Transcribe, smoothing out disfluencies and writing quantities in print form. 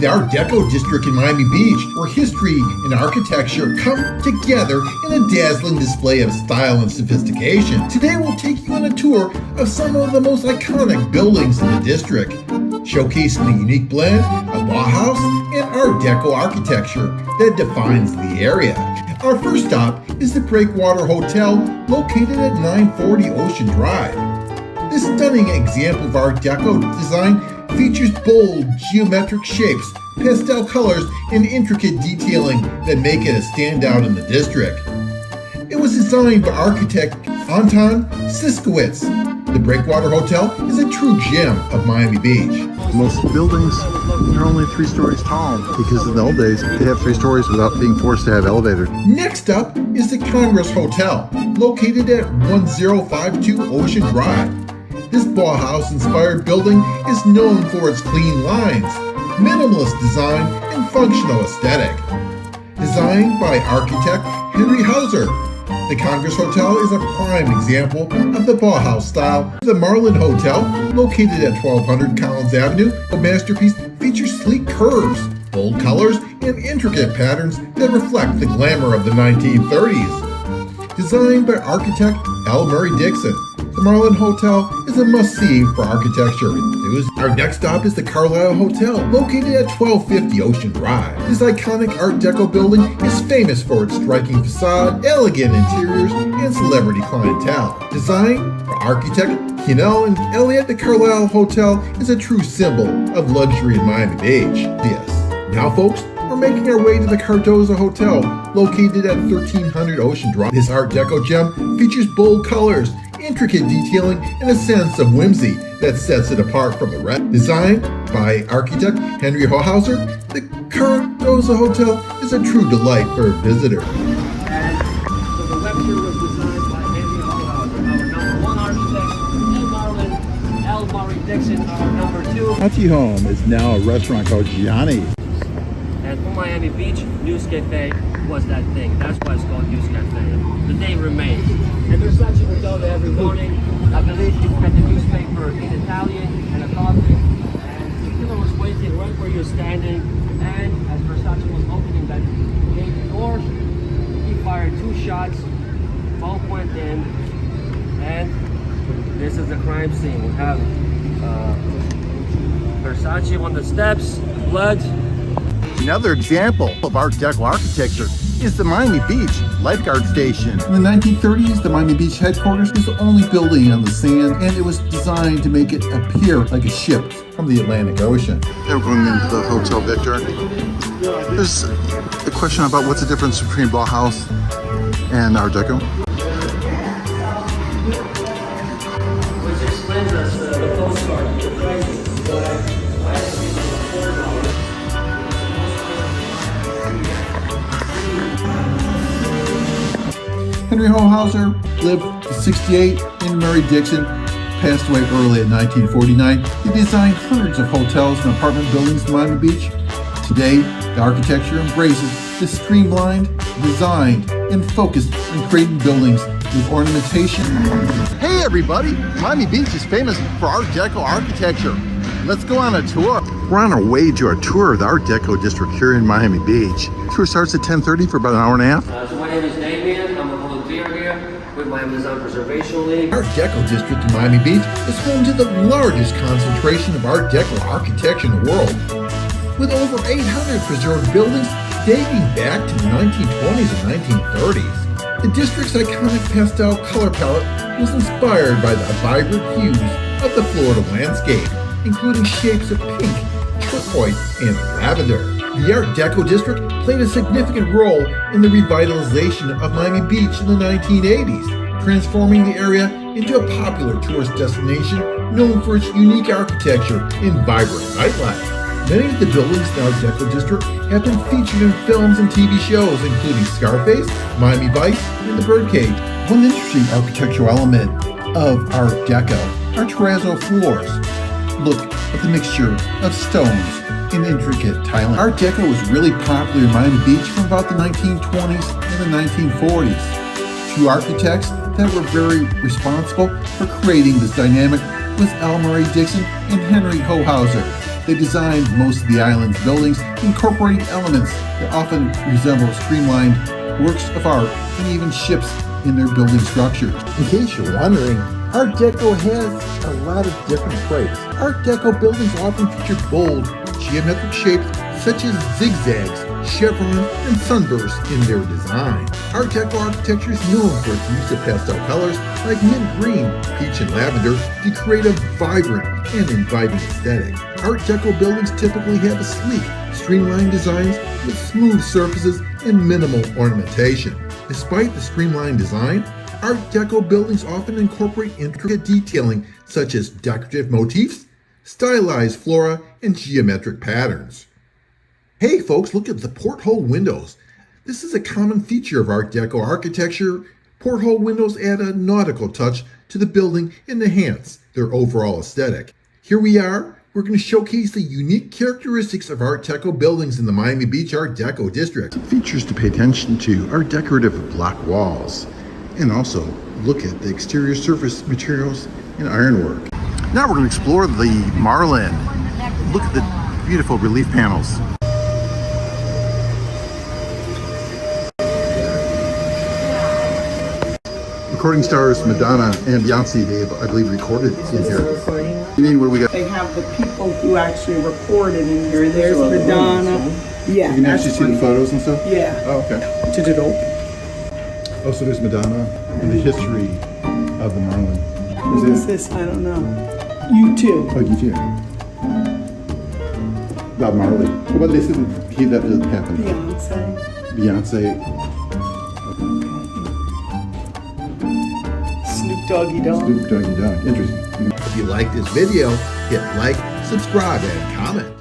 the Art Deco District in Miami Beach, where history and architecture come together in a dazzling display of style and sophistication. Today we'll take you on a tour of some of the most iconic buildings in the district, showcasing the unique blend of Bauhaus and Art Deco architecture that defines the area. Our first stop is the Breakwater Hotel, located at 940 Ocean Drive. This stunning example of Art Deco design features bold geometric shapes, pastel colors, and intricate detailing that make it a standout in the district. It was designed by architect Anton Siskowitz. The Breakwater Hotel is a true gem of Miami Beach. Most buildings are only 3 stories tall because in the old days they have 3 stories without being forced to have elevators. Next up is the Congress Hotel, located at 1052 Ocean Drive. This Bauhaus-inspired building is known for its clean lines, minimalist design, and functional aesthetic. Designed by architect Henry Hauser, the Congress Hotel is a prime example of the Bauhaus style. The Marlin Hotel, located at 1200 Collins Avenue, a masterpiece, features sleek curves, bold colors, and intricate patterns that reflect the glamour of the 1930s. Designed by architect L. Murray Dixon, the Marlin Hotel is a must-see for architecture enthusiasts. Our next stop is the Carlyle Hotel, located at 1250 Ocean Drive. This iconic Art Deco building is famous for its striking facade, elegant interiors, and celebrity clientele. Designed by architect Kennell and Elliott, the Carlyle Hotel is a true symbol of luxury in Miami Beach. Yes. Now, folks, we're making our way to the Cardozo Hotel, located at 1300 Ocean Drive. This Art Deco gem features bold colors, intricate detailing, and a sense of whimsy that sets it apart from the rest. Designed by architect Henry Hauser, the Cardozo Hotel is a true delight for visitors. And so the lecture was designed by Henry Hauser, our number 1 architect, and Marlin L. Murray Dixon, our number 2. County Home is now a restaurant called Gianni. And for Miami Beach, News Cafe was that thing. That's why it's called News Cafe. The name remains. And Versace would go there every morning. I believe you get the newspaper in Italian and a coffee. And the killer was waiting right where you're standing. And as Versace was opening that gate door, he fired 2 shots. Both went in. And this is the crime scene. We have Versace on the steps, blood. Another example of Art Deco architecture is the Miami Beach Lifeguard Station. In the 1930s, the Miami Beach headquarters was the only building on the sand, and it was designed to make it appear like a ship from the Atlantic Ocean. Now we're going into the Hotel Victor. There's a question about what's the difference between Bauhaus and Art Deco. Which explains us the postcard, the prices. Henry Hauser lived to 68, and Murray Dixon passed away early in 1949. He designed hundreds of hotels and apartment buildings in Miami Beach. Today, the architecture embraces the streamlined, designed, and focused on creating buildings with ornamentation. Hey everybody! Miami Beach is famous for Art Deco architecture. Let's go on a tour. We're on our way to our tour of the Art Deco District here in Miami Beach. Tour starts at 10:30 for about an hour and a half. So my name is Damien. I'm a volunteer here with Miami Design Preservation League. Art Deco District in Miami Beach is home to the largest concentration of Art Deco architecture in the world. With over 800 preserved buildings dating back to the 1920s and 1930s. The district's iconic pastel color palette was inspired by the vibrant hues of the Florida landscape, including shapes of pink, turquoise, and lavender. The Art Deco District played a significant role in the revitalization of Miami Beach in the 1980s, transforming the area into a popular tourist destination known for its unique architecture and vibrant nightlife. Many of the buildings in the Art Deco District have been featured in films and TV shows, including Scarface, Miami Vice, and The Birdcage. One interesting architectural element of Art Deco are terrazzo floors. Look at the mixture of stones and intricate tiling. Art Deco was really popular in Miami Beach from about the 1920s and the 1940s. Two architects that were very responsible for creating this dynamic was L. Murray Dixon and Henry Hauser. They designed most of the island's buildings, incorporating elements that often resemble streamlined works of art and even ships in their building structures. In case you're wondering, Art Deco has a lot of different traits. Art Deco buildings often feature bold, geometric shapes such as zigzags, chevrons, and sunbursts in their design. Art Deco architecture is known for its use of pastel colors like mint green, peach, and lavender to create a vibrant and inviting aesthetic. Art Deco buildings typically have a sleek, streamlined designs with smooth surfaces and minimal ornamentation. Despite the streamlined design, Art Deco buildings often incorporate intricate detailing such as decorative motifs, stylized flora, and geometric patterns. Hey folks, look at the porthole windows. This is a common feature of Art Deco architecture. Porthole windows add a nautical touch to the building and enhance their overall aesthetic. Here we are. We're going to showcase the unique characteristics of Art Deco buildings in the Miami Beach Art Deco District. Some features to pay attention to are decorative block walls, and also look at the exterior surface materials and ironwork. Now we're going to explore the Marlin. Look at the beautiful relief panels. Recording stars Madonna and Beyonce, I believe, recorded in here. You mean, what do we got? They have the people who actually recorded in here. There's Madonna. Yeah. You can actually see the photos and stuff? Yeah. Oh, okay. Digital. Oh, so there's Madonna and the history of the Marlin. Who is this? I don't know. You too. Oh, you too. Bob Marley. What they said that happened? Beyonce. Beyonce. Snoop Doggy Dogg. Snoop Doggy Dogg. Interesting. If you like this video, hit like, subscribe, and comment.